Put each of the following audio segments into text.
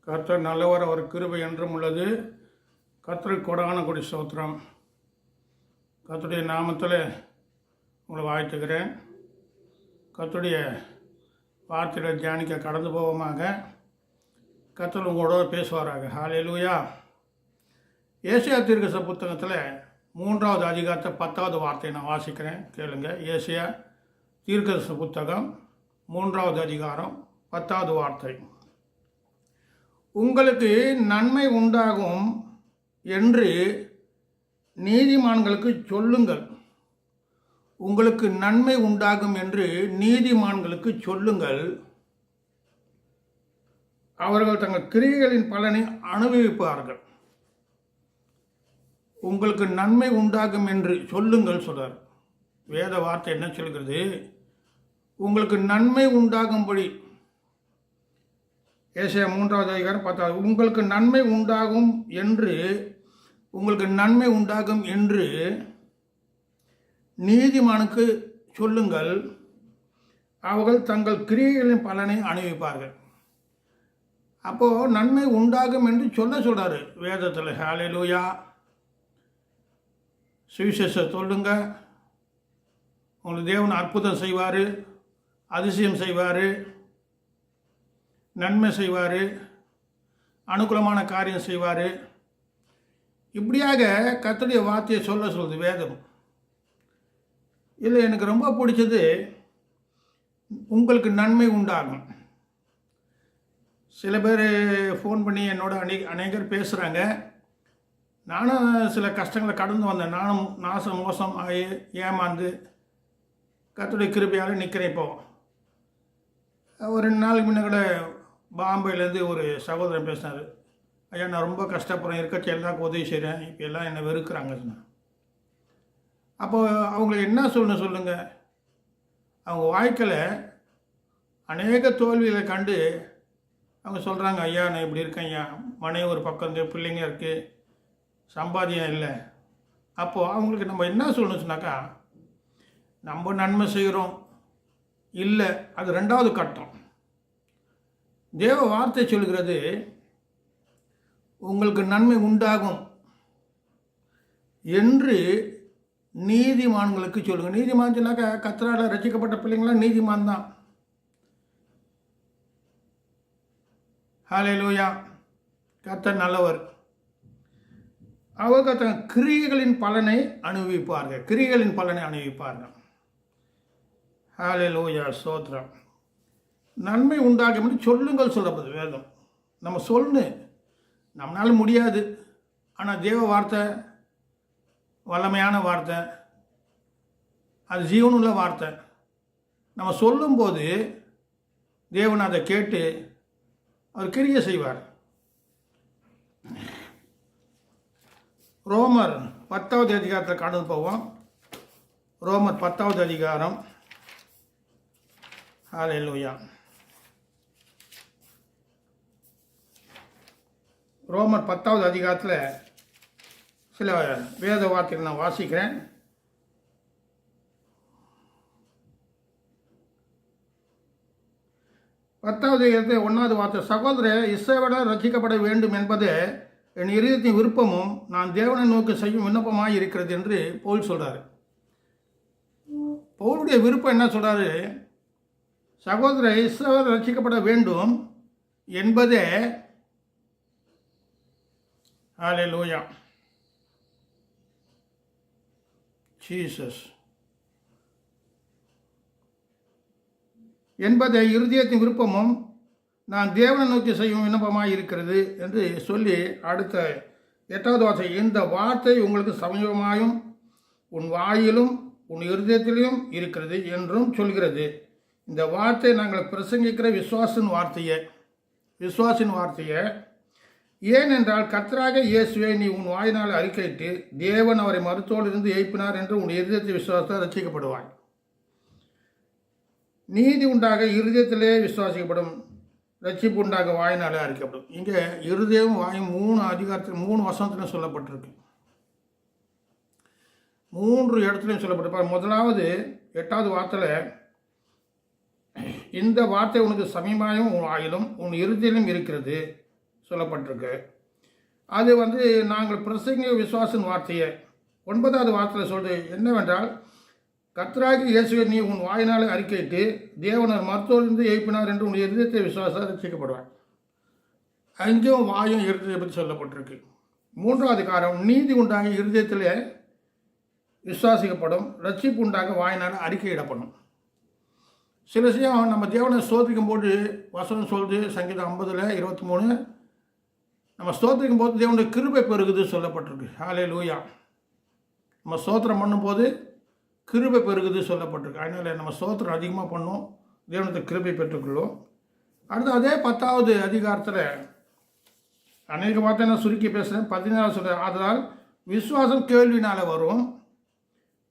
கர்த்தர் நல்லவர், அவர் கிருபை என்றும் உள்ளது. கர்த்தருக்கு கொடான கொடி ஸ்தோத்திரம். கர்த்தருடைய நாமத்தில் உங்களை வாழ்த்துகிறேன். கர்த்தருடைய வார்த்தைகளை தியானிக்க கடந்து போவோமாக. கர்த்தர் உங்களோட பேசுவாராக. ஹல்லேலூயா. ஏசாயா தீர்க்கதரிசி புத்தகத்தில் 3வது அதிகாரத்தை 10வது வார்த்தையை நான் வாசிக்கிறேன், கேளுங்க. ஏசாயா தீர்க்கதரிசி புத்தகம் 3வது அதிகாரம் 10வது வார்த்தை. உங்களுக்கு நன்மை உண்டாகும் என்று நீதிமான்களுக்கு சொல்லுங்கள். உங்களுக்கு நன்மை உண்டாகும் என்று நீதிமான்களுக்கு சொல்லுங்கள். அவர்கள் தங்கள் கிரியைகளின் பலனை அனுபவிப்பார்கள். உங்களுக்கு நன்மை உண்டாகும் என்று சொல்லுங்கள் சொல்றார். வேத வார்த்தை என்ன சொல்கிறது? உங்களுக்கு நன்மை உண்டாகும்படி. ஏசாயா 3வது அதிகாரம் 10வது. உங்களுக்கு நன்மை உண்டாகும் என்று, உங்களுக்கு நன்மை உண்டாகும் என்று நீதிமானுக்கு சொல்லுங்கள். அவர்கள் தங்கள் கிரியைகளின் பலனை அனுபவிப்பார்கள். அப்போது நன்மை உண்டாகும் என்று சொல்கிறாரு வேதத்தில். ஹல்லேலூயா. சுவிசேஷம் சொல்லுங்க. உங்களுக்கு தேவன் அற்புதம் செய்வார், அதிசயம் செய்வார், நன்மை செய்வார், அனுகூலமான காரியம் செய்வார். இப்படியாக கர்த்தருடைய வார்த்தையை சொல்லுது வேதம். இல்லை, எனக்கு ரொம்ப பிடிச்சது உங்களுக்கு நன்மை உண்டாகும். சில பேர் ஃபோன் பண்ணி என்னோட அநேகர் பேசுகிறாங்க. நானும் சில கஷ்டங்களை கடந்து வந்தேன். நானும் நாசம் மோசம் ஆகி ஏமாந்து கர்த்தருடைய கிருபையால் நிற்கிறேன். இப்போ ஒரு 2 நாளுக்கு முன்ன கூட பாம்பேலேருந்து ஒரு சகோதரன் பேசினார். ஐயா, நான் ரொம்ப கஷ்டப்படுறேன், இருக்கச்சு எல்லாருக்கும் உதவி செய்கிறேன், இப்போ எல்லாம் என்னை வெறுக்கிறாங்க சொன்னேன். அப்போது அவங்களுக்கு என்ன சொல்லணும் சொல்லுங்கள்? அவங்க வாழ்க்கையில் அநேக தோல்விகளை கண்டு அவங்க சொல்கிறாங்க, ஐயா நான் இப்படி இருக்கேன், ஐயா மனைவி ஒரு பக்கம் இருந்து பிள்ளைங்க இருக்குது, சம்பாதியம் இல்லை. அப்போது அவங்களுக்கு நம்ம என்ன சொல்லணும் சொன்னாக்கா, நம்ம நன்மை செய்கிறோம் இல்லை, அது 2வது கட்டம். தேவ வார்த்தை சொல்கிறது உங்களுக்கு நன்மை உண்டாகும் என்று நீதிமான்களுக்கு சொல்லுங்கள். நீதிமான் சொன்னாக்கா கர்த்தரால் ரட்சிக்கப்பட்ட பிள்ளைங்களாம் நீதிமான் தான். ஹல்லேலூயா. கர்த்தர் நல்லவர். அவங்க தன் கிரியைகளின் பலனை அனுபவிப்பார்கள். கிரியைகளின் பலனை அனுபவிப்பார்கள். ஹல்லேலூயா. ஸ்தோத்திரம். நன்மை உண்டாகும் என்று சொல்லுங்கள் சொல்லப்படுது வேதம். நம்ம சொல்லணும், நம்மளால முடியாது. ஆனால் தேவ வார்த்தை வல்லமையான வார்த்தை, அது ஜீவனுள்ள வார்த்தை. நம்ம சொல்லும்போது தேவன் அதை கேட்டு அவர் கிரியை செய்வார். ரோமர் 10வது அதிகாரத்தை கடந்து போவோம். ரோமர் 10வது அதிகாரம். ஹல்லேலூயா. ரோமர் 10வது அதிகாரத்தில் சில வேத வார்த்தைகள் நான் வாசிக்கிறேன். பத்தாவது 1வது வார்த்தை. சகோதரர், இஸ்ரவேலர் ரட்சிக்கப்பட வேண்டும் என்பது என் இருதயத்தின் விருப்பமும் நான் தேவனை நோக்கி செய்யும் விண்ணப்பமாக இருக்கிறது என்று பவுல் சொல்கிறார். பவுலுடைய விருப்பம் என்ன சொல்கிறாரு? சகோதரர், இஸ்ரவேலர் ரட்சிக்கப்பட வேண்டும் என்பதே. ஹல்லேலூயா. ஜீசஸ். என்பதை இருதயத்தின் விருப்பமும் நான் தேவனை நோக்கி செய்யும் விண்ணப்பமாக இருக்கிறது என்று சொல்லி அடுத்த 8வது வார்த்தை. இந்த வார்த்தை உங்களுக்கு சமீபமாயும் உன் வாயிலும் உன் இருதயத்திலும் இருக்கிறது என்றும் சொல்கிறது. இந்த வார்த்தை நாங்கள் பிரசங்கிக்கிற விசுவாசின் வார்த்தையை. ஏனென்றால் கர்த்தராகிய இயேசுவை நீ உன் வாயினால் அறிக்கையிட்டு தேவன் அவரை மருத்துவத்திலிருந்து எழுப்பினார் என்று உன் இருதயத்தை விசுவாசத்தால் ரட்சிக்கப்படுவாய். நீதி உண்டாக இருதயத்திலே விசுவாசிக்கப்படும், ரட்சிப்பு உண்டாக வாயினாலே அறிக்கப்படும். இங்கே இருதயம் வாயும் 3 அதிகாரத்தில் 3 வசனத்திலும் சொல்லப்பட்டிருக்கு. 3 இடத்துலையும் சொல்லப்பட்டிருப்பார். முதலாவது 8வது வார்த்தையில் இந்த வார்த்தை உனக்கு சமீபமாயும் உன் வாயிலும் உன் இருதயிலும் இருக்கிறது சொல்லப்பட்டிருக்கு. அது நாங்கள் பிரசங்க விசுவாசின் வார்த்தையை 9வது வார்த்தையில் சொல்றது என்னவென்றால், கர்த்தராகிய இயேசுவை நீ உன் வாயினாலே அறிக்கையிட்டு தேவனர் மருத்துவருந்து எழுப்பினார் என்று உன் இருதயத்தை விசுவாச ரட்சிக்கப்படுவார். அங்கேயும் வாயும் இருதயத்தை பற்றி சொல்லப்பட்டிருக்கு. 3வது காரணம், நீதி உண்டாக இருதயத்திலே விசுவாசிக்கப்படும், ரட்சிப்பு உண்டாக வாயினால் அறிக்கையிடப்படும். சில விஷயம் நம்ம தேவனை ஸ்தோத்திரிக்கும் போது வசனம் சொல்லுது, சங்கீதம் 50:23, நம்ம ஸ்தோத்திரிக்கும் போது தேவனுடைய கிருபை பெருகுது சொல்லப்பட்டிருக்கு. ஹல்லேலூயா. நம்ம ஸ்தோத்திரம் பண்ணும்போது கிருபை பெருகுது சொல்லப்பட்டிருக்கு. அதனால் நம்ம ஸ்தோத்திரம் அதிகமாக பண்ணோம், தேவனுடைய கிருபை பெற்றுக்கொள்ளும். அடுத்து அதே 10வது அதிகாரத்தில் அநேக வார்த்தை நான் சுருக்கி பேசுகிறேன். 14 சொல்கிறேன், அதனால் விசுவாசம் கேள்வினால் வரும்,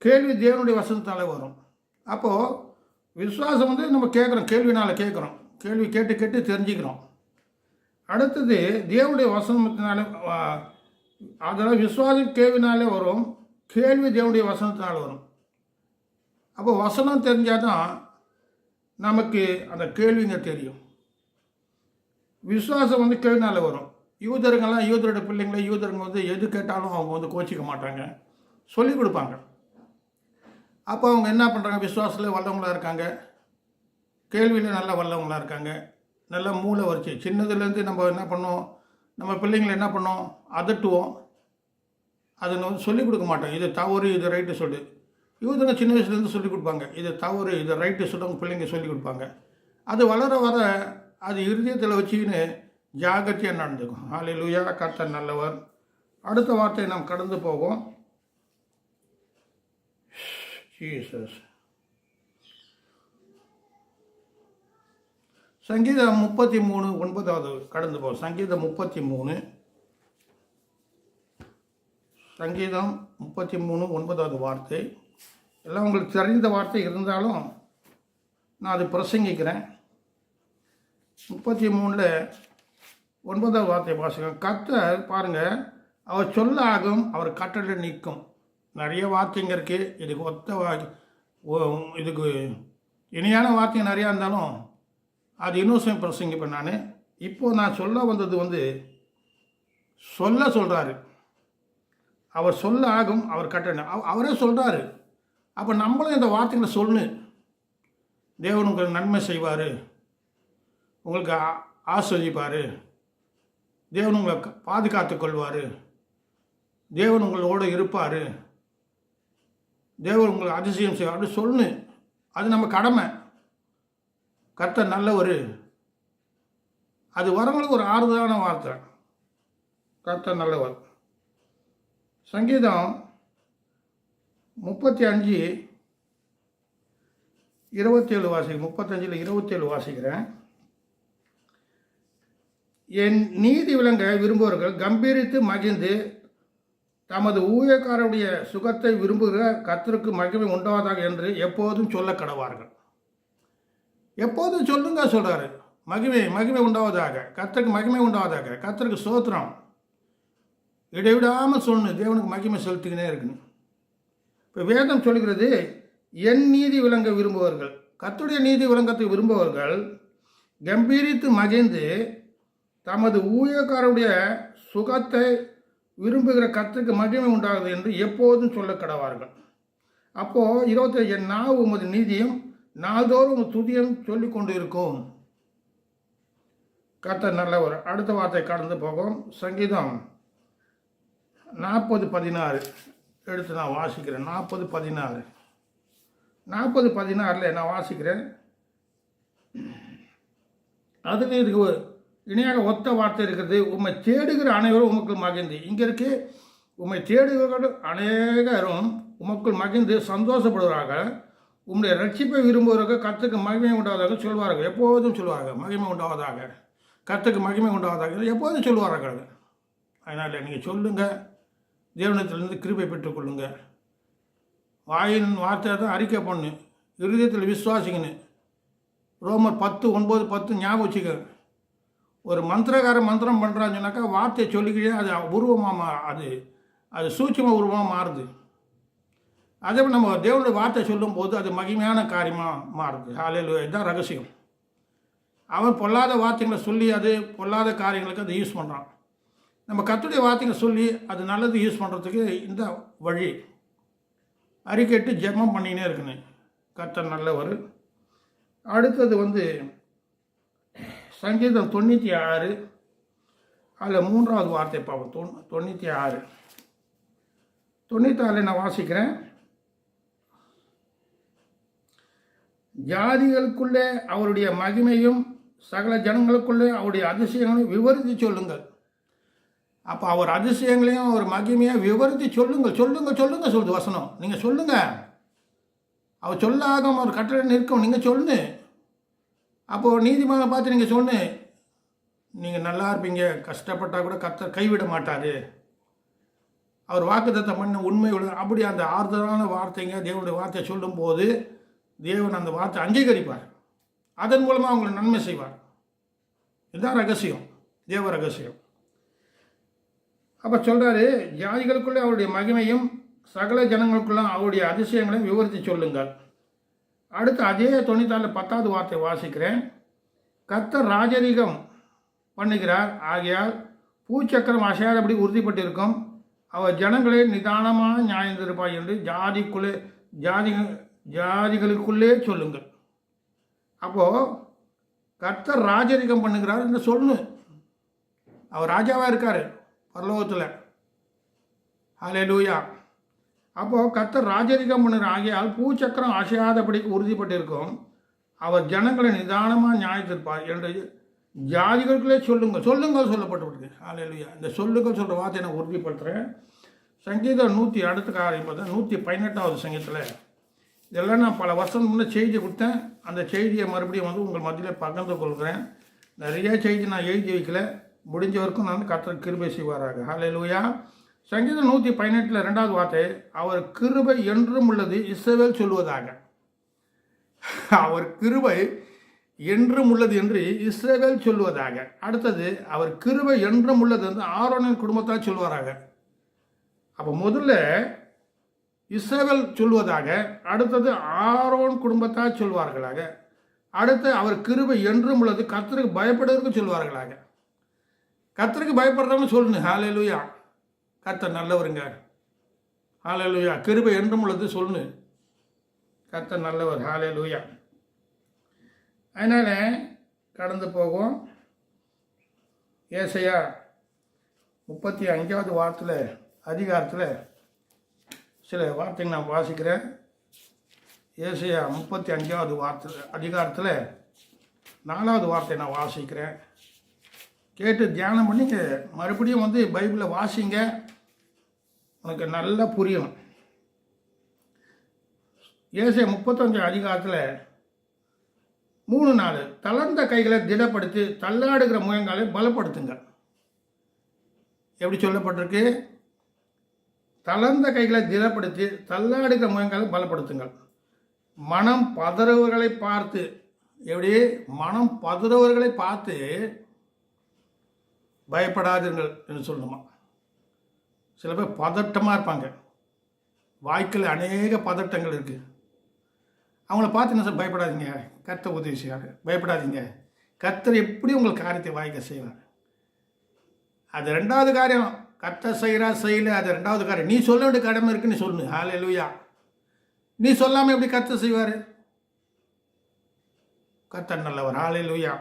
கேள்வி தேவனுடைய வசனத்தால் வரும். அப்போது விசுவாசம் நம்ம கேட்குறோம், கேள்வினால் கேட்குறோம், கேள்வி கேட்டு கேட்டு தெரிஞ்சுக்கிறோம். அடுத்தது தேவனுடைய வசனத்தினால, அதனால் விசுவாசம் கேள்வினாலே வரும், கேள்வி தேவனுடைய வசனத்தினால் வரும். அப்போ வசனம் தெரிஞ்சால் தான் நமக்கு அந்த கேள்விங்க தெரியும். விசுவாசம் கேள்வினால வரும். யூதருங்கெல்லாம், யூதரோட பிள்ளைங்களை யூதருங்க எது கேட்டாலும் அவங்க கோச்சிக்க மாட்டாங்க, சொல்லிக் கொடுப்பாங்க. அப்போ அவங்க என்ன பண்ணுறாங்க, விசுவாசத்தில் வல்லவங்களாக இருக்காங்க, கேள்வியில் நல்லா வல்லவங்களாக இருக்காங்க, நல்ல மூளை வரிச்சு. சின்னதுலேருந்து நம்ம என்ன பண்ணோம், நம்ம பிள்ளைங்களை என்ன பண்ணோம், அதட்டுவோம், அதை சொல்லிக் கொடுக்க மாட்டோம். இது தவறு, இது ரைட்டு சொல்லு. இவங்க சின்ன வயசுலேருந்து சொல்லிக் கொடுப்பாங்க, இது தவறு, இது ரைட்டு சொல்லுவாங்க, பிள்ளைங்க சொல்லிக் கொடுப்பாங்க. அது வளர வர அது இருதயத்தில் வச்சுக்கின்னு ஜாகிரதையாக நடந்துக்கும். ஹல்லேலூயா. கர்த்தர் நல்லவர். அடுத்த வார்த்தையை நாம் கடந்து போவோம். ஜீசஸ். சங்கீதம் 33:9 கடந்து போகும். சங்கீதம் 33:9 வார்த்தை. எல்லாம் உங்களுக்கு தெரிந்த வார்த்தை இருந்தாலும் நான் அது பிரசங்கிக்கிறேன். 33:9 வார்த்தை வாசிக்கிறேன். கர்த்தர் பாருங்கள், அவர் சொல்ல ஆகும், அவர் கட்டளை நிற்கும். நிறைய வார்த்தைங்க இருக்குது. இதுக்கு இதுக்கு இணையான வார்த்தை நிறையா இருந்தாலும் அது இன்னும் பிரசங்கிப்பேன் நான். இப்போது நான் சொல்ல வந்தது சொல்கிறாரு. அவர் சொல்ல ஆகும், அவர் கட்டளை, அவரே சொல்கிறாரு. அப்போ நம்மளும் இந்த வார்த்தைகளை சொல்லணும். தேவன் உங்களுக்கு நன்மை செய்வார், உங்களுக்கு ஆஸ்வதிப்பார், தேவன் உங்களை பாதுகாத்து கொள்வார், தேவன் உங்களோடு இருப்பார், தேவன் உங்களுக்கு அதிசயம் செய்வார் அப்படி சொல்லணும். அது நம்ம கடமை. கர்த்தர் நல்லவர், அது வரவங்களுக்கு ஒரு ஆறுதலான வார்த்தை. கர்த்தர் நல்லவர். சங்கீதம் 35:27 வாசிக்கிறேன். 35:27 வாசிக்கிறேன். என் நீதி விளங்க விரும்புவர்கள் கம்பீரித்து மகிழ்ந்து தமது ஊழியக்காரருடைய சுகத்தை விரும்புகிற கர்த்தருக்கு மகிமை உண்டாவதாக என்று எப்போதும் சொல்ல கடவார்கள். எப்போதும் சொல்லுங்க சொல்கிறாரு. மகிமை உண்டாவதாக, கர்த்தருக்கு மகிமை உண்டாவதாக, கர்த்தருக்கு ஸ்தோத்திரம் இடைவிடாமல் சொல்லணும். தேவனுக்கு மகிமை செலுத்திக்கினே இருக்கணும். இப்போ வேதம் சொல்கிறது, என் நீதி விளங்க விரும்புவர்கள், கர்த்தருடைய நீதி விளங்கத்தை விரும்புவர்கள் கம்பீரித்து மகிழ்ந்து தமது ஊழியக்காரருடைய சுகத்தை விரும்புகிற கர்த்தருக்கு மகிமை உண்டாகுது என்று எப்போதும் சொல்ல கடவார்கள். அப்போது 20 என் நாவு உமது நீதியும் நாள்தோறும் உமது துதியும் சொல்லிக் கொண்டு இருக்கும். கர்த்தர் நல்லவர். அடுத்த வார்த்தை கடந்து போகும். சங்கீதம் 40:16 எடுத்து நான் வாசிக்கிறேன். 40:16 நான் வாசிக்கிறேன். அதுக்கு இதுக்கு இணையாக ஒத்த வார்த்தை இருக்கிறது. உம்மை தேடுகிற அனைவரும் உமக்குள் மகிழ்ந்து, இங்கே இருக்கு, உம்மை தேடுகிற அநேகரும் உமக்குள் மகிழ்ந்து சந்தோஷப்படுவார்கள். உம்முடைய ரட்சிப்பை விரும்புவவர்கள் கர்த்தருக்கு மகிமை உண்டாவதாக சொல்வார்கள். எப்போதும் சொல்வார்கள், மகிமை உண்டாவதாக, கர்த்தருக்கு மகிமை உண்டாவதாக எப்போதும் சொல்வார்கள். அதனால் நீங்கள் சொல்லுங்கள், தேவனத்திலிருந்து கிருபை பெற்றுக்கொள்ளுங்க. வாயின் வார்த்தை தான் அறிக்கை பண்ணு, இருதயத்தில் விசுவாசிக்கணும். ரோமர் 10:9-10 ஞாபகம் வச்சுக்க. ஒரு மந்திரக்காரன் மந்திரம் பண்ணுறான்னு சொன்னாக்கா வார்த்தையை சொல்லிக்கிட்டே அது உருவமாக அது சூட்சமாக உருவமாக மாறுது. அதே நம்ம தேவனுடைய வார்த்தை சொல்லும் போது அது மகிமையான காரியமாக மாறுது. ஹல்லேலூயா. இதுதான் ரகசியம். அவன் பொல்லாத வார்த்தைகளை சொல்லி அது பொல்லாத காரியங்களுக்கு அதை யூஸ் பண்ணுறான். நம்ம கர்த்தருடைய வார்த்தைகளை சொல்லி அது நல்லது யூஸ் பண்ணுறதுக்கு இந்த வழி அறிக்கைட்டு ஜெபம் பண்ணினே இருக்கணும். கர்த்தர் நல்லவர். அடுத்தது சங்கீதம் 96 அதில் 3வது வார்த்தை பார்ப்போம். 96 96 நான் வாசிக்கிறேன். ஜாதிகளுக்குள்ளே அவருடைய மகிமையும் சகல ஜனங்களுக்குள்ளே அவருடைய அதிசயங்களையும் விவரித்து சொல்லுங்கள். அப்போ அவர் அதிசயங்களையும் அவர் மகிமையாக விவரித்து சொல்லுங்கள் சொல்லுது வசனம். நீங்கள் சொல்லுங்கள். அவர் சொல்லாத ஒரு கட்டளை நிற்கும், நீங்கள் சொல்லு. அப்போது நீதிமான பார்த்து நீங்கள் சொல்லு. நீங்கள் நல்லா இருப்பீங்க. கஷ்டப்பட்டால் கூட கர்த்தர் கைவிட மாட்டார். அவர் வாக்குத்தத்தம் பண்ண உண்மை அப்படி அந்த ஆறுதலான வார்த்தைங்க தேவனுடைய வார்த்தையை சொல்லும்போது தேவன் அந்த வார்த்தை அங்கீகரிப்பார். அதன் மூலமாக அவங்களை நன்மை செய்வார். இதுதான் ரகசியம், தேவ ரகசியம். அப்போ சொல்கிறாரு, ஜாதிகளுக்குள்ளே அவருடைய மகிமையும் சகல ஜனங்களுக்குள்ள அவருடைய அதிசயங்களையும் விவரித்து சொல்லுங்கள். அடுத்து அதே 94 10வது வார்த்தை வாசிக்கிறேன். கர்த்தர் ராஜரீகம் பண்ணுகிறார், ஆகையால் பூச்சக்கரம் அசையாதபடி உறுதிப்பட்டிருக்கும். அவர் ஜனங்களே நிதானமாக நியாயந்திருப்பார் என்று ஜாதிகளுக்குள்ளே சொல்லுங்கள். அப்போது கர்த்தர் ராஜரீகம் பண்ணுகிறார் என்று சொல்லணும். அவர் ராஜாவாக இருக்கார் பரலோகத்தில். ஹல்லேலூயா. அப்போது கர்த்தர் ராஜரீகம் பண்ணுகிறார், ஆகையால் பூச்சக்கரம் அசையாதபடிக்கு உறுதிப்பட்டிருக்கும். அவர் ஜனங்களை நிதானமாக நியாயத்திருப்பார் என்று ஜாதிகளுக்குள்ளே சொல்லுங்கள் சொல்லப்பட்டுவிடுது. ஹல்லேலூயா. இந்த சொல்லுங்கள் சொல்கிற வார்த்தையை நான் உறுதிப்படுத்துகிறேன். சங்கீதம் 100 அடுத்த காரியம் பார்த்தா 118வது சங்கீதத்தில் இதெல்லாம் நான் பல வருஷம் முன்னே செய்தி கொடுத்தேன். அந்த செய்தியை மறுபடியும் உங்கள் மத்தியில் பகிர்ந்து கொள்கிறேன். நிறைய செய்தி நான் எழுதி வைக்கல, முடிஞ்ச வரைக்கும் நான் கர்த்தர் கிருபை செய்வாராக. ஹல்லேலூயா. சங்கீதம் 118 2வது வார்த்தை, அவர் கிருபை என்றும் உள்ளது இஸ்ரவேல் சொல்வதாக. அவர் கிருபை என்றும் உள்ளது என்று இஸ்ரவேல் சொல்வதாக. அடுத்தது, அவர் கிருபை என்றும் உள்ளது என்று ஆரோனின் குடும்பத்தால் சொல்வாராக. அப்போ முதல்ல இஸ்ரவேல் சொல்வதாக, அடுத்தது ஆரோன் குடும்பத்தால் சொல்வார்களாக, அடுத்து அவர் கிருபை என்றும் உள்ளது கர்த்தருக்கு பயப்படுவதற்கு சொல்வார்களாக. கர்த்தருக்கு பயப்படுறவங்க சொல்லணும். ஹல்லேலூயா. கர்த்தர் நல்லவருங்க. ஹல்லேலூயா. கிருபை என்றும் உள்ளது சொல்லணும். கர்த்தர் நல்லவர். ஹல்லேலூயா. அதனால் கடந்து போகும். ஏசாயா 35வது அதிகாரத்தில் சில வார்த்தைகள் நான் வாசிக்கிறேன். ஏசாயா 35வது அதிகாரத்தில் 4வது வார்த்தை நான் வாசிக்கிறேன். கேட்டு தியானம் பண்ணி மறுபடியும் பைபிளை வாசிங்க, உனக்கு நல்லா புரியும். ஏசாயா 35 அதிகாரத்தில் 3-4 தளர்ந்த கைகளை திடப்படுத்தி தள்ளாடுகிற முயங்காலை பலப்படுத்துங்க. எப்படி சொல்லப்பட்டிருக்கு? தளர்ந்த கைகளை திடப்படுத்தி தள்ளாடுகிற முயங்காலை பலப்படுத்துங்கள். மனம் பதறுவர்களை பார்த்து, எப்படி மனம் பதறுவர்களை பார்த்து பயப்படாதீர்கள் என்று சொல்லணுமா? சில பேர் பதட்டமாக இருப்பாங்க, வாழ்க்கையில் அநேக பதட்டங்கள் இருக்குது. அவங்கள பார்த்து என்ன சார் பயப்படாதீங்க, கர்த்தர் உதவி செய்வார். பயப்படாதீங்க, கர்த்தர் எப்படி உங்களுக்கு காரியத்தை வாய்க்க செய்வார். அது 2வது காரியம். கர்த்தர் செய்யல, அது 2வது காரியம். நீ சொல்ல வேண்டிய கடமை இருக்குன்னு நீ சொல்லு. ஹல்லேலூயா. நீ சொல்லாமல் எப்படி கர்த்தர் செய்வார்? கர்த்தர் நல்லவர். ஹல்லேலூயா.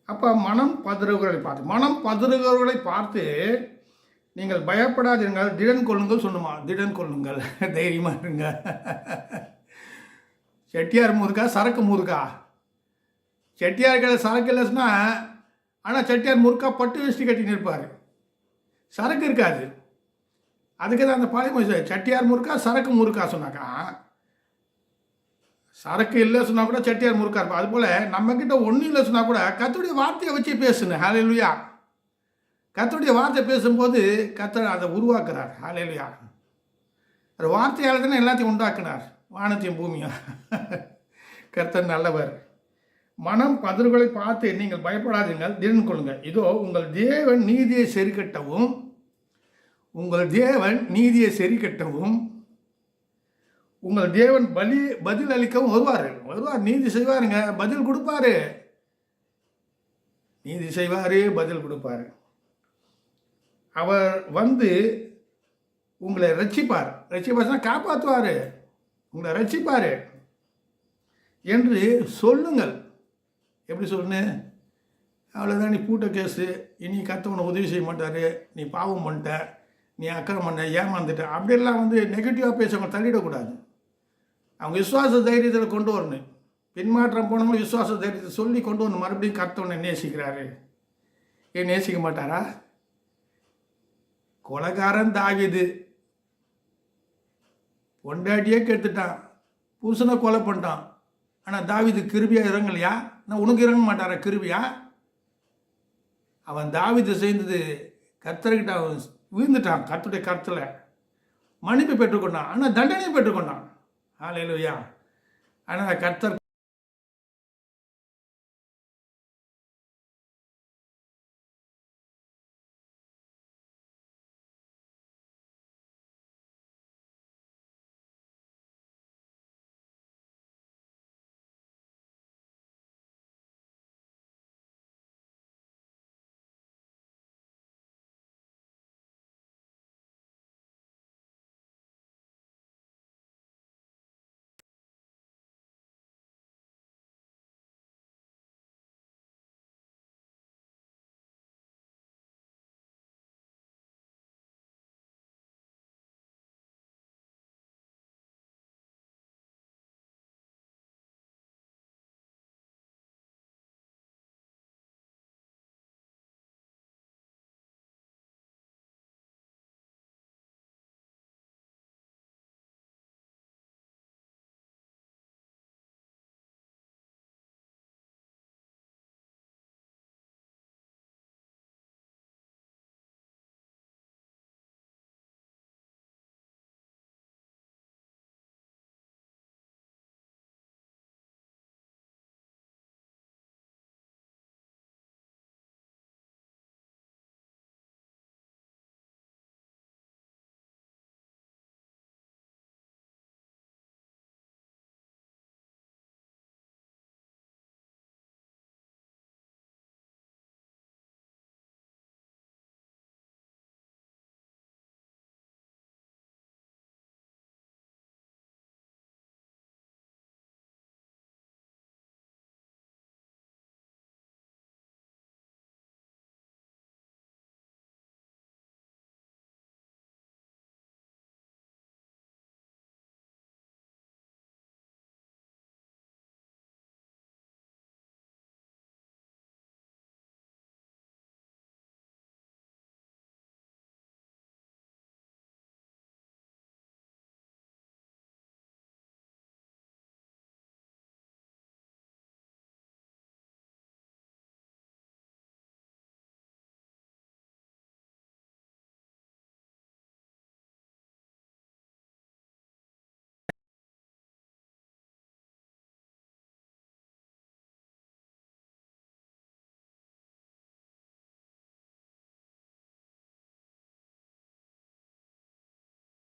அப்போ மனம் பதறுகிறவர்களை பார்த்து நீங்கள் பயப்படாதீர்கள், திடன் கொள்ளுங்கள் சொன்னுமா? திடன் கொள்ளுங்கள், தைரியமாக இருங்க. செட்டியார் முருகா சரக்கு முருகா? செட்டியார் கடை சரக்கு இல்லைன்னா, ஆனால் செட்டியார் முருகா பட்டு வேஷ்டி கட்டி நிற்பார், சரக்கு இருக்காது. அதுக்கு தான் அந்த பழைய செட்டியார் முருகா சரக்கு முருகா சொன்னாக்கா, சரக்கு இல்லை சொன்னால் கூட செட்டியார் முருகா இருப்பா. அதுபோல் நம்மக்கிட்ட ஒன்றும் இல்லை சொன்னால் கூட கர்த்தருடைய வார்த்தையை வச்சு பேசுங்க. ஹல்லேலூயா. கர்த்தருடைய வார்த்தை பேசும்போது கர்த்தர் அதை உருவாக்குறார். ஹல்லேலூயா. ஒரு வார்த்தையால் தானே எல்லாத்தையும் உண்டாக்குனார், வானத்தையும் பூமியும். கர்த்தர் நல்லவர். மனம் பதறுகளை பார்த்து நீங்கள் பயப்படாதீர்கள், திடன் கொள்ளுங்கள். இதோ உங்கள் தேவன் நீதியை சரிக்கட்டவும் உங்கள் தேவன் பதில் அளிக்கவும் வருவார். நீதி செய்வாருங்க, பதில் கொடுப்பாரு. நீதி செய்வார், பதில் கொடுப்பார். அவர் வந்து உங்களை ரட்சிப்பார். ரட்சிப்பார்னா காப்பாற்றுவார், உங்களை ரட்சிப்பார் என்று சொல்லுங்கள். எப்படி சொல்லணும்? அவ்வளோதான், நீ பூட்ட கேஸு, இனி கத்தவனை உதவி செய்ய மாட்டார், நீ பாவம் பண்ணிட்ட, நீ அக்கிரமம் பண்ண, ஏமாந்துட்ட, அப்படியெல்லாம் வந்து நெகட்டிவாக பேசவங்க தள்ளிடக்கூடாது. அவங்க விசுவாச தைரியத்தில் கொண்டு வரணும். பின்மாற்றம் போனவங்களும் விசுவாச தைரியத்தை சொல்லி கொண்டு வரணும். மறுபடியும் கர்த்தவனை நேசிக்கிறாரு. ஏன் நேசிக்க மாட்டாரா? கொலைகாரன் தாவீது பொண்டாட்டியே கெடுத்துட்டான், புருஷனை கொலை பண்ணிட்டான். ஆனால் தாவீது கிருபியா இறங்கலையா? நான் உனக்கு இறங்க மாட்டாரா கிருபியா? அவன் தாவீது செய்தது கர்த்தர்கிட்ட அவன் விழுந்துட்டான். கர்த்தருடைய கருத்தில் மன்னிப்பு பெற்றுக்கொண்டான், ஆனால் தண்டனையை பெற்றுக்கொண்டான். ஹல்லேலூயா. ஆனால் கர்த்தர்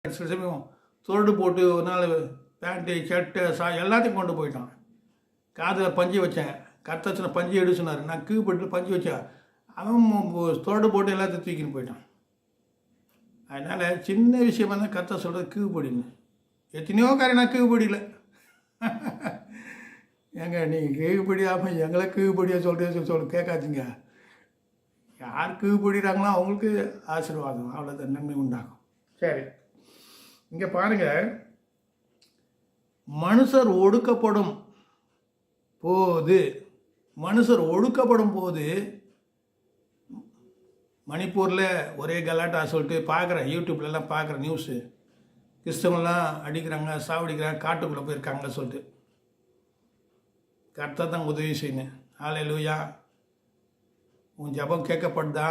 சில சமயம் துரடு போட்டு ஒரு நாள் பேண்ட்டு ஷர்ட்டு எல்லாத்தையும் கொண்டு போயிட்டான். காதில் பஞ்சு வச்சேன், கர்த்தர் பஞ்சு எடு சொன்னார். நான் கீழ்பட்டு பஞ்சு வச்சேன், அவன் துரடு போட்டு எல்லாத்தையும் தூக்கின்னு போயிட்டான். அதனால் சின்ன விஷயமா தான் கர்த்தர் சொல்கிறது கீழ்படின்னு. எத்தனையோ காரியம் நான் கீழ்படியில். ஏங்க நீங்கள் கீழ்படியாமல் எங்களை கீழ்படியாக சொல்கிறது கேட்காதீங்க. யார் கீழ்படுறாங்களோ அவங்களுக்கு ஆசீர்வாதம், அவ்வளோதான், நன்மை உண்டாகும். சரி, இங்கே பாருங்கள், மனுஷர் ஒடுக்கப்படும் போது மணிப்பூரில் ஒரே கலாட்டா சொல்லிட்டு பார்க்குறேன், யூடியூப்லலாம் பார்க்குறேன் நியூஸு. கிறிஸ்தவங்களாம் அடிக்கிறாங்க, சாவடிக்கிறாங்க, காட்டுக்குள்ளே போயிருக்காங்க சொல்லிட்டு. கர்த்தர் தான் உதவி செய்யணும். ஹல்லேலூயா. உன் ஜபம் கேட்கப்படுதா?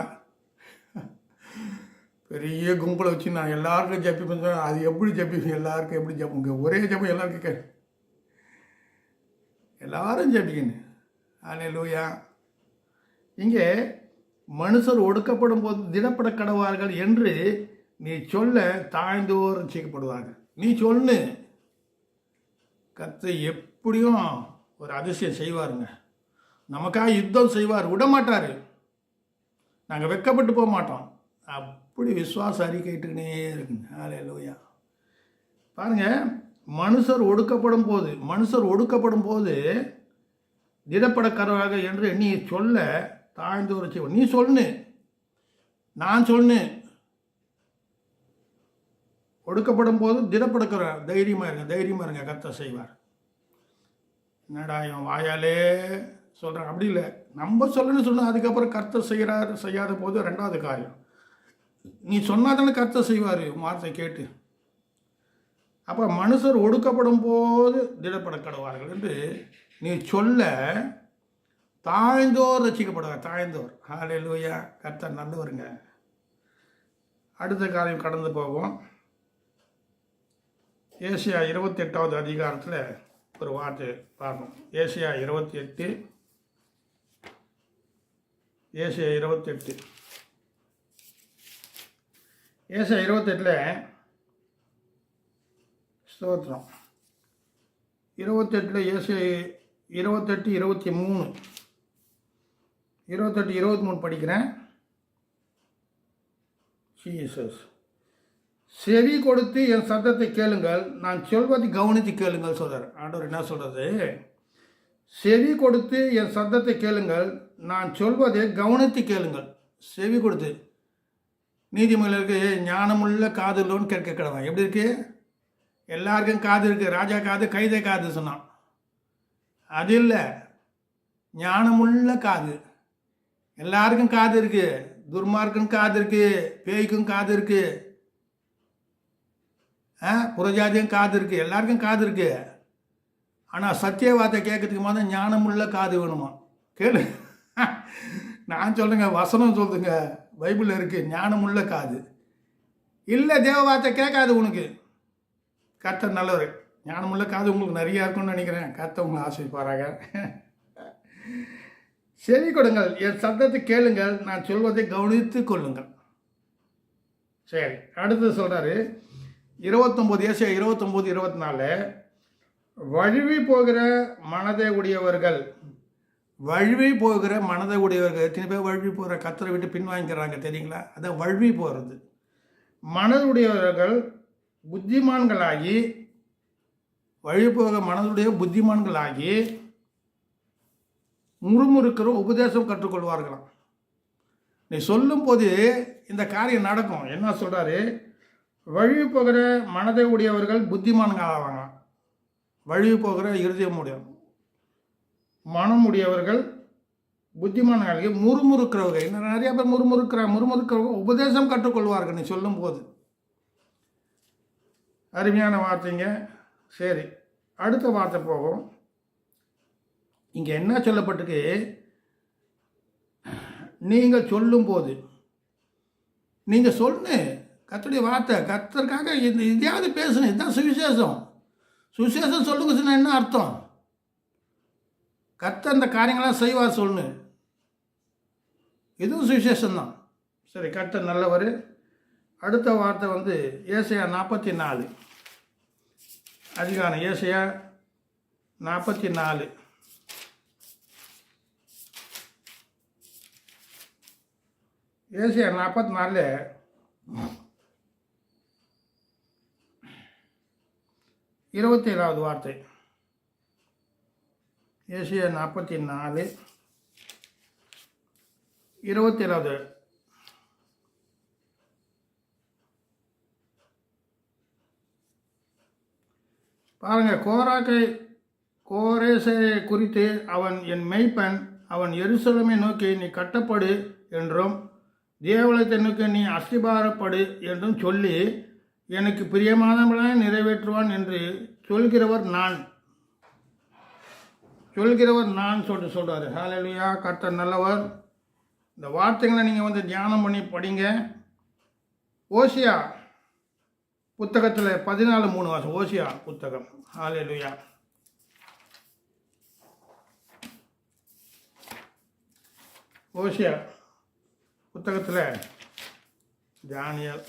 பெரிய கும்பலை வச்சு நான் எல்லாருக்கும் ஜப்பி பண்ணுறேன். அது எப்படி ஜப்பிப்பேன்? எல்லாருக்கும் எப்படி ஜப்புங்க? ஒரே ஜப்பம் எல்லாருக்கும் எல்லாரும் ஜப்பிக்கணும். ஹல்லேலூயா. இங்கே மனுஷர் ஒடுக்கப்படும் போது திடப்பட கடவார்கள் என்று நீ சொல்ல தாழ்ந்தோர் ரட்சிக்கப்படுவார்கள். நீ சொல்லு, கர்த்தர் எப்படியும் ஒரு அதிசயம் செய்வாருங்க. நமக்காக யுத்தம் செய்வார், விடமாட்டார். நாங்கள் வெட்கப்பட்டு போக மாட்டோம். அப்படி விசுவாச அறிக்கைட்டுக்கினே இருக்குங்க. ஹல்லேலூயா. பாருங்கள், மனுஷர் ஒடுக்கப்படும் போது திடப்படக்கரவாக என்று நீ சொல்ல தாழ்ந்து ஒரு செய்வோம். நீ சொல்லு, நான் சொல்லு. ஒடுக்கப்படும் போது திடப்படக்கிற தைரியமாக இருங்க, கர்த்தர் செய்வார். என்னடா இவன் வாயாலே சொல்கிறான், அப்படி இல்லை. நம்ம சொல்லணும்னு சொன்னால் அதுக்கப்புறம் கர்த்தர் செய்யாத போது ரெண்டாவது காரியம். நீ சொன்னால் தானே கர்த்தர் செய்வார், வார்த்தை கேட்டு. அப்போ மனுஷர் ஒடுக்கப்படும் போது திடப்பட கடவார்கள் என்று நீ சொல்ல தாழ்ந்தோர் ரசிக்கப்படுவார். தாழ்ந்தோர். ஹல்லேலூயா. கர்த்தர் நல்லவருங்க. அடுத்த காரியம் கடந்து போவோம். ஏசியா 28வது அதிகாரத்தில் ஒரு வார்த்தை பார்க்கணும். ஏசியா 28. ஏசியா 28. ஏசியா 28 ஸ்தோத்திரம். 28 ஏசியா 28 23 28 23 படிக்கிறேன். ஜீசஸ். செவி கொடுத்து என் சத்தத்தை கேளுங்கள், நான் சொல்வதை கவனித்து கேளுங்கள் சொல்கிறார். ஆண்டவர் என்ன சொல்கிறது? செவி கொடுத்து என் சத்தத்தை கேளுங்கள், நான் சொல்வதை கவனித்து கேளுங்கள். செவி கொடுத்து. நீதிமன்றருக்கு ஞானமுள்ள காது இல்லோன்னு கேட்க கிடவான். எப்படி இருக்கு? எல்லாருக்கும் காது இருக்குது. ராஜா காது, கைதை காது சொன்னான். அது இல்லை, ஞானமுள்ள காது. எல்லாருக்கும் காது இருக்குது. துர்மார்க்கும் காது இருக்குது, பேய்க்கும் காது இருக்குது, புறஜாதியும் காது இருக்குது, எல்லாருக்கும் காது இருக்குது. ஆனால் சத்தியவார்த்தை கேட்கறதுக்கு மாதிரி ஞானமுள்ள காது வேணுமா? கேளு. நான் சொல்லுங்க, வசனம் சொல்லுங்க, பைபிளில் இருக்குது. ஞானமுள்ள காது இல்லை, தேவ வார்த்தை கேட்காது உனக்கு. கர்த்தர் நல்லவர். ஞானமுள்ள காது உங்களுக்கு நிறையா இருக்கும்னு நினைக்கிறேன். கர்த்தர் உங்களை ஆசீர்வதிப்பாராக. செவி கொடுங்கள், என் சத்தத்தை கேளுங்கள், நான் சொல்வதை கவனித்து கொள்ளுங்கள். சரி, அடுத்தது சொல்கிறாரு 29 ஏசியா 29 24 வழுவி போகிற மனதை உடையவர்கள். எத்தனை பேர் வழுவி போகிற கர்த்தரை விட்டு பின்வாங்கிக்கிறாங்க தெரியுங்களா? அதான் வழுவி போகிறது. மனதுடையவர்கள் புத்திமான்களாகி, வழி போக மனதுடைய புத்திமான்களாகி முறுமுறுக்கிற உபதேசம் கற்றுக்கொள்வார்களாம். நீ சொல்லும் போது இந்த காரியம் நடக்கும். என்ன சொல்கிறாரு? வழி போகிற மனதை உடையவர்கள் புத்திமான்கள் ஆவாங்க. வழி போகிற இருதயம் உடையவங்க, மனம் உடையவர்கள் புத்திமான்கள். முறுமுறுக்கிறவங்க, இன்னும் நிறைய பேர் முறுமுறுக்கிறவங்க உபதேசம் கற்றுக்கொள்வார்கள் நீ சொல்லும் போது. அருமையான வார்த்தைங்க. சரி, அடுத்த வார்த்தை போகும். இங்கே என்ன சொல்லப்பட்டிருக்கு? நீங்கள் சொல்லும்போது, நீங்கள் சொல்லு, கர்த்தருடைய வார்த்தை, கர்த்தருக்காக இதையாவது பேசணும். இதுதான் சுவிசேஷம். சுவிசேஷம் சொல்லுங்க சொன்னால் என்ன அர்த்தம்? கர்த்தர் அந்த காரியங்களாம் செய்வார் சொல்லு. இதுவும் சுவிசேஷம்தான். சரி, கர்த்தர் நல்லவர். அடுத்த வார்த்தை ஏசாயா 44 அதிகாரம். ஏசாயா 44 ஏசாயா 44 27வது வார்த்தை. ஏசாயா 44 27வது. பாருங்க, கோரேசை குறித்து அவன் என் மெய்ப்பன், அவன் எருசலேமை நோக்கி நீ கட்டப்படு என்றும் தேவாலயத்தை நோக்கி நீ அஸ்திபாரப்படு என்றும் சொல்லி எனக்கு பிரியமானவர்களாக நிறைவேற்றுவான் என்று சொல்கிறவர் நான் சொல்கிறாரு. ஹல்லேலூயா. கர்த்தர் நல்லவர். இந்த வார்த்தைகளை நீங்கள் தியானம் பண்ணி படிங்க. ஓசியா புத்தகத்தில் 14:3 வாசம். ஓசியா புத்தகம். ஹல்லேலூயா. ஓசியா புத்தகத்தில் தானியேல்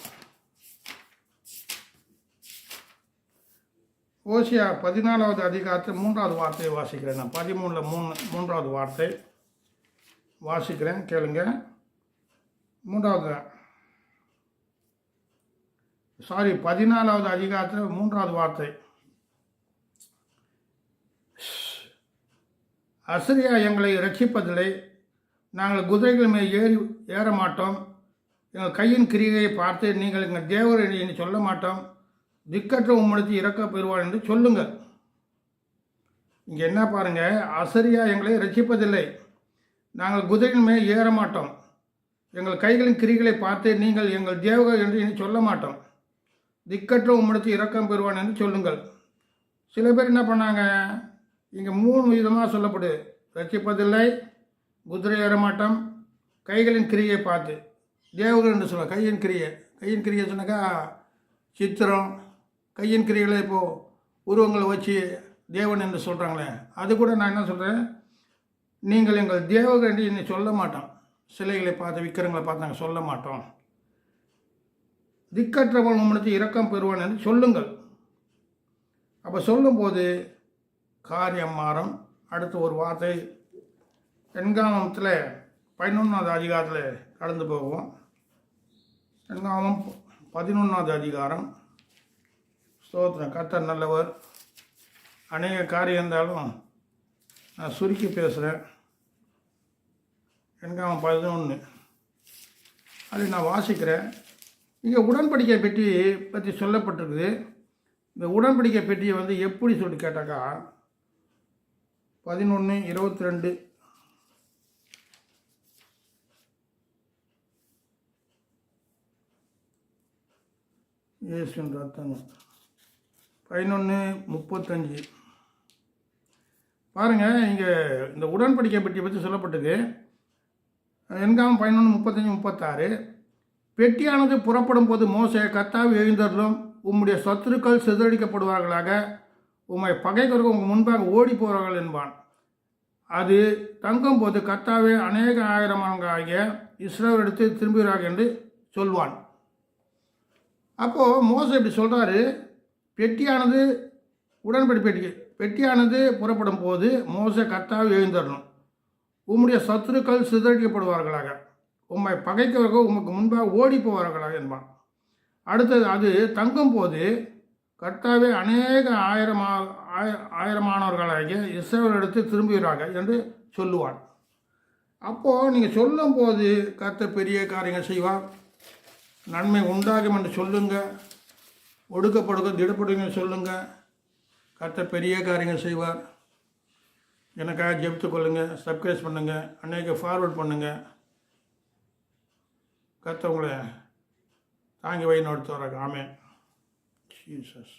ஓசியா 14வது அதிகாரத்தில் 3வது வார்த்தையை வாசிக்கிறேன் நான். 13ல் 3வது வார்த்தை. வாசிக்கிறேன், கேளுங்க. 14வது அதிகாரத்தில் 3வது வார்த்தை. அசரியா எங்களை ரட்சிப்பதில்லை, நாங்கள் குதிரைகள் மேல் ஏற மாட்டோம், எங்கள் கையின் கிரியையை பார்த்து நீங்கள் எங்கள் தேவர் என்று சொல்ல மாட்டோம், திக்கற்ற உம்மிடத்தில் இறக்க பெறுவார் என்று சொல்லுங்கள். இங்கே என்ன பாருங்கள், அசரியா எங்களை ரட்சிப்பதில்லை, நாங்கள் குதிரைகள் மேல் ஏற மாட்டோம், எங்கள் கைகளின் கிரிகளை பார்த்து நீங்கள் எங்கள் தேவர்கள் என்று இனி சொல்ல மாட்டோம், திக்கற்ற உம்மிடத்தில் இரக்கம் பெறுவான் என்று சொல்லுங்கள். சில பேர் என்ன பண்ணாங்க, இங்கே 3 விதமாக சொல்லப்படுது. ரட்சிப்பதில்லை, குதிரை ஏற மாட்டோம், கைகளின் கிரியை பார்த்து தேவர்கள் என்று சொல்ல. கையின் கிரியை சொன்னாக்கா சித்திரம், கையின் கிரிகளை இப்போது உருவங்களை வச்சு தேவன் என்று சொல்கிறாங்களே, அது கூட நான் என்ன சொல்கிறேன், நீங்கள் எங்கள் தேவர்கள் என்று இன்னும் சொல்ல மாட்டோம், சிலைகளை பார்த்து விக்கிரங்களை பார்த்து நாங்கள் சொல்ல மாட்டோம், திக்கற்றவன் உம்மிடத்தில் இரக்கம் பெறுவான் என்று சொல்லுங்கள். அப்போ சொல்லும்போது காரியம் மாறும். அடுத்து ஒரு வார்த்தை எண்காமத்தில் 11வது அதிகாரத்தில் கடந்து போவோம். எண்காமம் 11வது அதிகாரம். ஸ்தோத்திரம், கர்த்தர் நல்லவர். அநேக காரியம் இருந்தாலும் நான் சுருக்கி பேசுகிறேன். எண்காமம் 11 அது நான் வாசிக்கிறேன். இங்கே உடன்படிக்கை பெட்டி பற்றி சொல்லப்பட்டிருக்குது. இந்த உடன்படிக்கை பெட்டியை வந்து எப்படி சொல்லி கேட்டாக்கா 11:22 இயேசுவின் ரத்தம். 11:35 பாருங்கள். இங்கே இந்த உடன்படிக்கை பெட்டியை பற்றி சொல்லப்பட்டது. எண்காமம் 11:35-36 பெட்டியானது புறப்படும் போது மோசே, கர்த்தாவே எழுந்தருளும், உம்முடைய சத்துருக்கள் சிதறடிக்கப்படுவார்களாக, உம்மை பகைக்கிறவர்கள் உங்கள் முன்பாக ஓடி போவார்கள் என்பான். அது தங்கும் போது கர்த்தாவே அநேக ஆயிரமாகிய இஸ்ரவேல் எடுத்து திரும்புகிறார்கள் என்று சொல்வான். அப்போது மோசே இப்படி சொல்கிறாரு, பெட்டியானது பெட்டியானது புறப்படும் போது மோசே, கர்த்தாவே எழுந்தருளும், உம்முடைய சத்துருக்கள் சிதறடிக்கப்படுவார்களாக, உம்மை பகைக்கிறவர்கள் உமக்கு முன்பாக ஓடி போவார்களாக என்பான். அடுத்தது அது தங்கும் போது கர்த்தாவே அநேக ஆயிரமானவர்களாகிய இஸ்ரவேல் எடுத்து திரும்புகிறார்கள் என்று சொல்லுவான். அப்போது நீங்கள் சொல்லும் போது கர்த்தர் பெரிய காரியங்கள் செய்வார், நன்மை உண்டாகும் என்று சொல்லுங்கள், ஒடுக்கப்படுங்க திடப்படுங்க சொல்லுங்கள், கர்த்தர் பெரிய காரியங்கள் செய்வார். எனக்காக ஜெபித்து கொள்ளுங்கள், சப்ஸ்கிரைப் பண்ணுங்கள், அநேக ஃபார்வர்ட் பண்ணுங்கள். கர்த்தர் உங்களை தாங்கி வழி நடத்துவாராக. ஆமென். ஜீசஸ்.